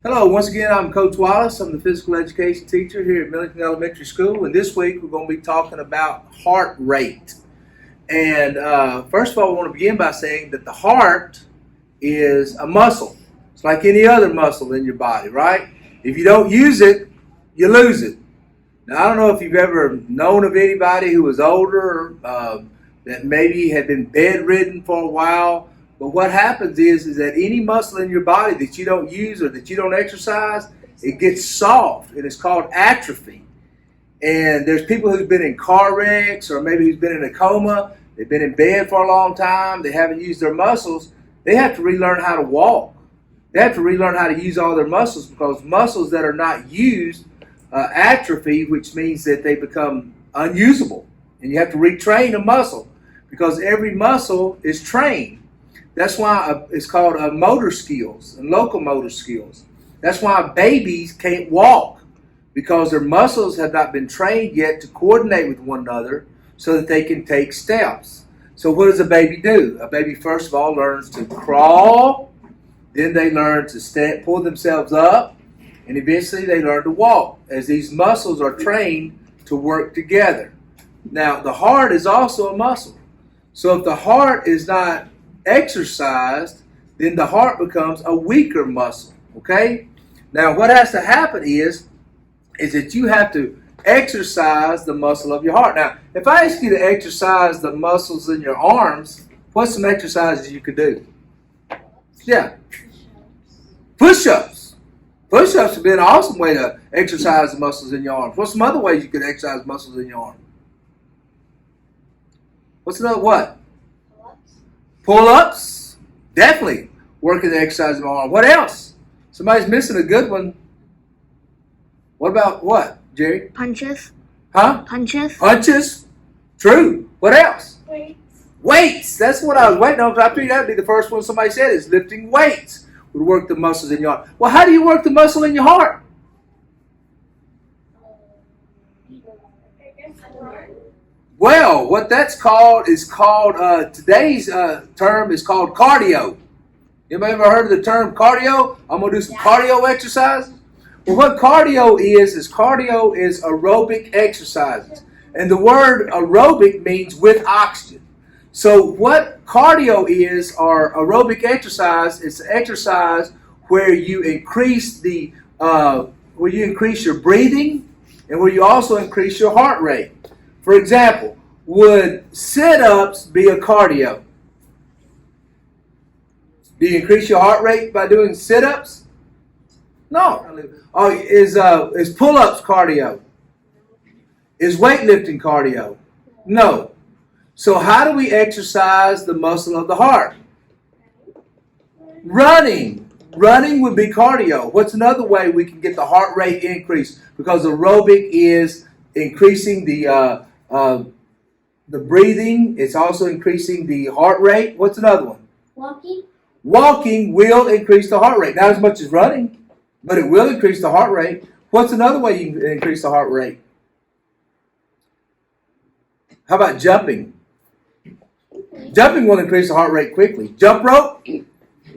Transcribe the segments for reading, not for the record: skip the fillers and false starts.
Hello, once again, I'm Coach Wallace. I'm the physical education teacher here at Millington Elementary School, and this week we're going to be talking about heart rate. And first of all, I want to begin by saying that the heart is a muscle. It's like any other muscle in your body, right? If you don't use it, you lose it. Now, I don't know if you've ever known of anybody who was older that maybe had been bedridden for a while. But what happens is that any muscle in your body that you don't use or that you don't exercise, it gets soft, and it's called atrophy. And there's people who've been in car wrecks or maybe who's been in a coma. They've been in bed for a long time. They haven't used their muscles. They have to relearn how to walk. They have to relearn how to use all their muscles because muscles that are not used atrophy, which means that they become unusable. And you have to retrain a muscle because every muscle is trained. That's why it's called motor skills and locomotor skills. That's why babies can't walk because their muscles have not been trained yet to coordinate with one another so that they can take steps. So what does a baby do? A baby first of all learns to crawl, then they learn to stand, pull themselves up, and eventually they learn to walk as these muscles are trained to work together. Now the heart is also a muscle. So if the heart is not exercised, then the heart becomes a weaker muscle. Okay? Now what has to happen is that you have to exercise the muscle of your heart. Now, if I ask you to exercise the muscles in your arms, what's some exercises you could do? Yeah. Push-ups. Push-ups would be an awesome way to exercise the muscles in your arms. What's some other ways you could exercise muscles in your arm? What's another what? Pull-ups, definitely working the exercise in my arm. What else? Somebody's missing a good one. What about what, Jerry? Punches. Huh? Punches. Punches. True. What else? Weights. Weights. That's what I was waiting on because I figured that would be the first one somebody said is lifting weights would work the muscles in your arm. Well, how do you work the muscle in your heart? Well, what that's called is today's term is called cardio. Anybody ever heard of the term cardio? I'm going to do some cardio exercises. Well, what cardio is aerobic exercises. And the word aerobic means with oxygen. So what cardio is, or aerobic exercise, it's an exercise where you increase your breathing and where you also increase your heart rate. For example, would sit-ups be a cardio? Do you increase your heart rate by doing sit-ups? No. Oh, is pull-ups cardio? Is weightlifting cardio? No. So how do we exercise the muscle of the heart? Running. Running would be cardio. What's another way we can get the heart rate increased? Because aerobic is increasing the breathing. It's also increasing the heart rate. What's another one? Walking. Walking will increase the heart rate. Not as much as running, but it will increase the heart rate. What's another way you can increase the heart rate? How about jumping? Jumping will increase the heart rate quickly. Jump rope.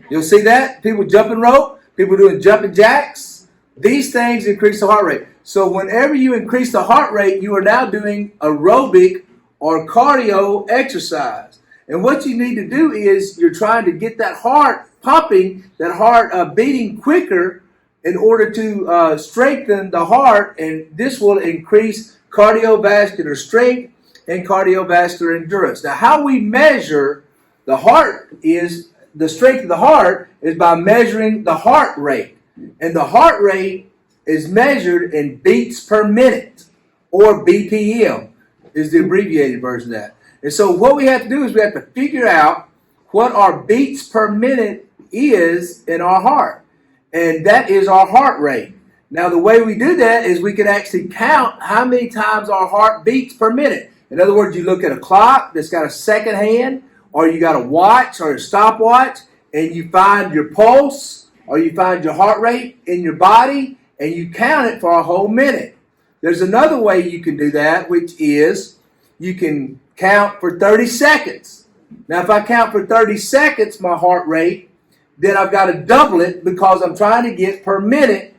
You'll see that. People jumping rope. People doing jumping jacks. These things increase the heart rate. So whenever you increase the heart rate, you are now doing aerobic or cardio exercise. And what you need to do is you're trying to get that heart pumping, that heart beating quicker in order to strengthen the heart. And this will increase cardiovascular strength and cardiovascular endurance. Now, how we measure the strength of the heart is by measuring the heart rate. And the heart rate is measured in beats per minute, or BPM is the abbreviated version of that. And so what we have to do is we have to figure out what our beats per minute is in our heart. And that is our heart rate. Now the way we do that is we can actually count how many times our heart beats per minute. In other words, you look at a clock that's got a second hand, or you got a watch or a stopwatch, and you find your pulse or you find your heart rate in your body, and you count it for a whole minute. There's another way you can do that, which is you can count for 30 seconds. Now, if I count for 30 seconds, my heart rate, then I've got to double it because I'm trying to get per minute.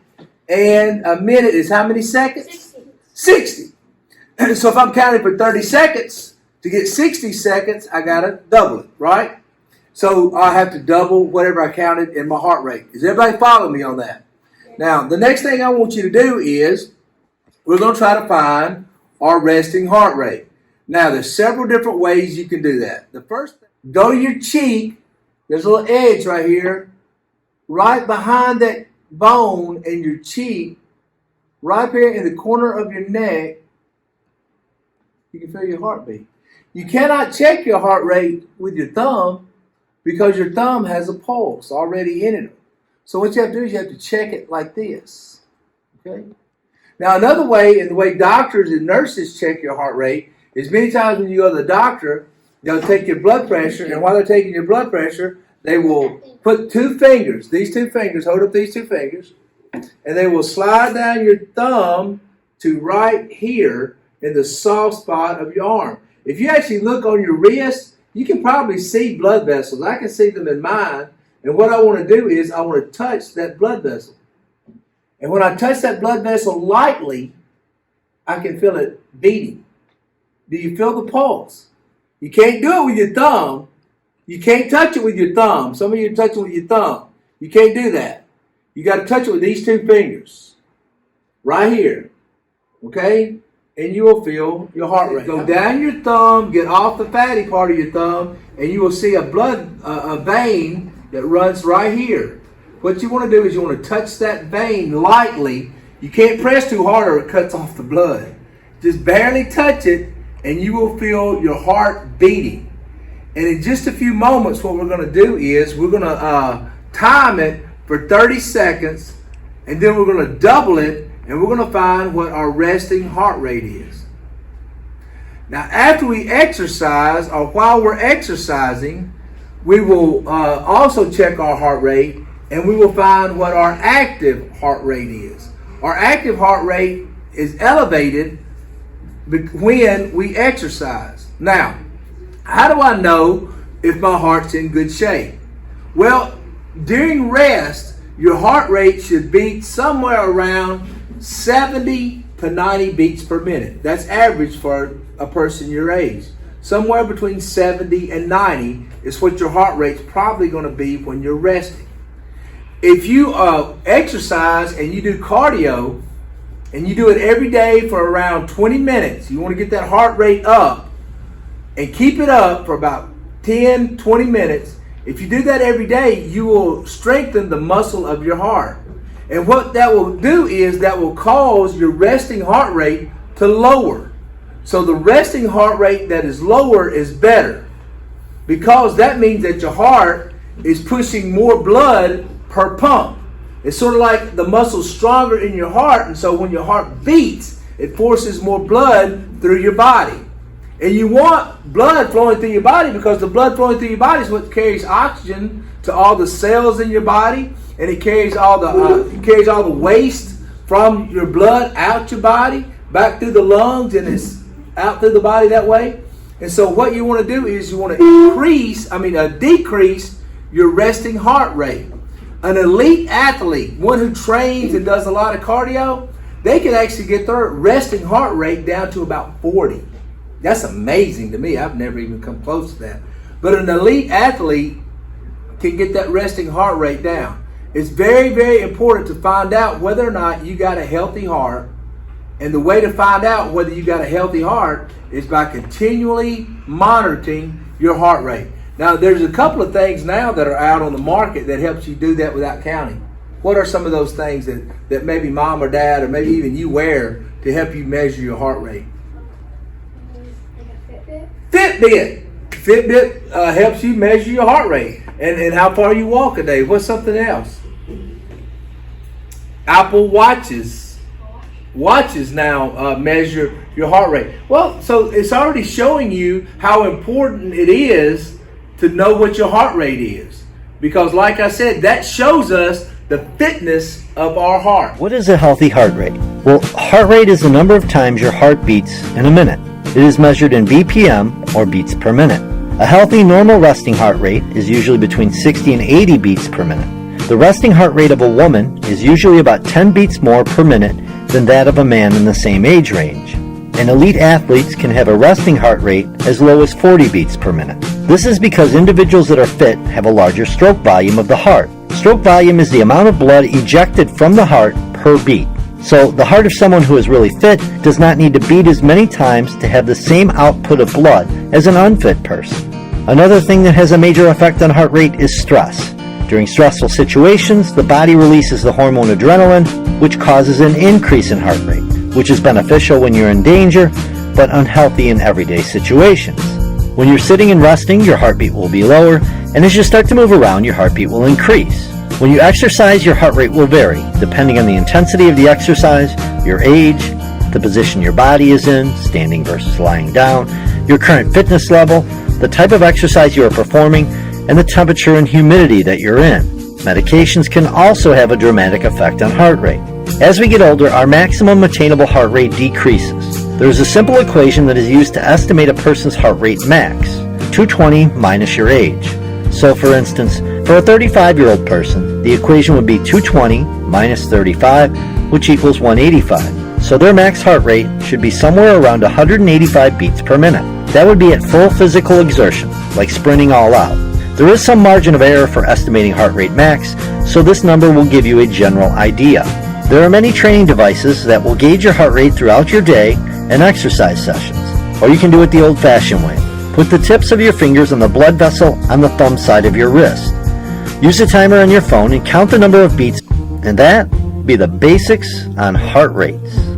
And a minute is how many seconds? 60. So if I'm counting for 30 seconds, to get 60 seconds, I got to double it, right? So I have to double whatever I counted in my heart rate. Is everybody following me on that? Now, the next thing I want you to do is we're going to try to find our resting heart rate. Now, there's several different ways you can do that. The first thing, go to your cheek. There's a little edge right here, right behind that bone in your cheek, right here in the corner of your neck. You can feel your heartbeat. You cannot check your heart rate with your thumb because your thumb has a pulse already in it. So what you have to do is you have to check it like this. Okay? Now another way, and the way doctors and nurses check your heart rate, is many times when you go to the doctor, they'll take your blood pressure, and while they're taking your blood pressure, they will put two fingers, these two fingers, hold up these two fingers, and they will slide down your thumb to right here in the soft spot of your arm. If you actually look on your wrist, you can probably see blood vessels. I can see them in mine. And what I want to do is I want to touch that blood vessel. And when I touch that blood vessel lightly, I can feel it beating. Do you feel the pulse? You can't do it with your thumb. You can't touch it with your thumb. Some of you touch it with your thumb. You can't do that. You got to touch it with these two fingers. Right here. Okay? And you will feel your heart rate. Go down your thumb, get off the fatty part of your thumb, and you will see a vein that runs right here. What you want to do is you want to touch that vein lightly. You can't press too hard or it cuts off the blood. Just barely touch it, and you will feel your heart beating. And in just a few moments, what we're going to do is we're going to time it for 30 seconds, and then we're going to double it, and we're going to find what our resting heart rate is. Now, after we exercise, or while we're exercising, we will also check our heart rate, and we will find what our active heart rate is. Our active heart rate is elevated when we exercise. Now, how do I know if my heart's in good shape? Well, during rest, your heart rate should beat somewhere around 70 to 90 beats per minute. That's average for a person your age. Somewhere between 70 and 90 is what your heart rate's probably going to be when you're resting. If you exercise and you do cardio, and you do it every day for around 20 minutes, you want to get that heart rate up and keep it up for about 10, 20 minutes. If you do that every day, you will strengthen the muscle of your heart. And what that will do is that will cause your resting heart rate to lower. So the resting heart rate that is lower is better, because that means that your heart is pushing more blood per pump. It's sort of like the muscle's stronger in your heart, and so when your heart beats, it forces more blood through your body. And you want blood flowing through your body because the blood flowing through your body is what carries oxygen to all the cells in your body, and it carries all the waste from your blood out your body, back through the lungs, and it's out through the body that way. And so what you want to do is you want to decrease your resting heart rate. An elite athlete, one who trains and does a lot of cardio, they can actually get their resting heart rate down to about 40. That's amazing to me. I've never even come close to that. But an elite athlete can get that resting heart rate down. It's very, very important to find out whether or not you got a healthy heart. And the way to find out whether you got a healthy heart is by continually monitoring your heart rate. Now, there's a couple of things now that are out on the market that helps you do that without counting. What are some of those things that maybe mom or dad or maybe even you wear to help you measure your heart rate? Fitbit. Fitbit helps you measure your heart rate and how far you walk a day. What's something else? Apple Watches now measure your heart rate. Well, so it's already showing you how important it is to know what your heart rate is. Because like I said, that shows us the fitness of our heart. What is a healthy heart rate? Well, heart rate is the number of times your heart beats in a minute. It is measured in BPM, or beats per minute. A healthy, normal resting heart rate is usually between 60 and 80 beats per minute. The resting heart rate of a woman is usually about 10 beats more per minute than that of a man in the same age range. And elite athletes can have a resting heart rate as low as 40 beats per minute. This is because individuals that are fit have a larger stroke volume of the heart. Stroke volume is the amount of blood ejected from the heart per beat. So the heart of someone who is really fit does not need to beat as many times to have the same output of blood as an unfit person. Another thing that has a major effect on heart rate is stress. During stressful situations, the body releases the hormone adrenaline, which causes an increase in heart rate, which is beneficial when you're in danger, but unhealthy in everyday situations. When you're sitting and resting, your heartbeat will be lower, and as you start to move around, your heartbeat will increase. When you exercise, your heart rate will vary, depending on the intensity of the exercise, your age, the position your body is in, standing versus lying down, your current fitness level, the type of exercise you are performing, and the temperature and humidity that you're in. Medications can also have a dramatic effect on heart rate. As we get older, our maximum attainable heart rate decreases. There is a simple equation that is used to estimate a person's heart rate max, 220 minus your age. So for instance, for a 35-year-old person, the equation would be 220 minus 35, which equals 185. So their max heart rate should be somewhere around 185 beats per minute. That would be at full physical exertion, like sprinting all out. There is some margin of error for estimating heart rate max, so this number will give you a general idea. There are many training devices that will gauge your heart rate throughout your day and exercise sessions. Or you can do it the old-fashioned way. Put the tips of your fingers on the blood vessel on the thumb side of your wrist. Use a timer on your phone and count the number of beats, and that be the basics on heart rates.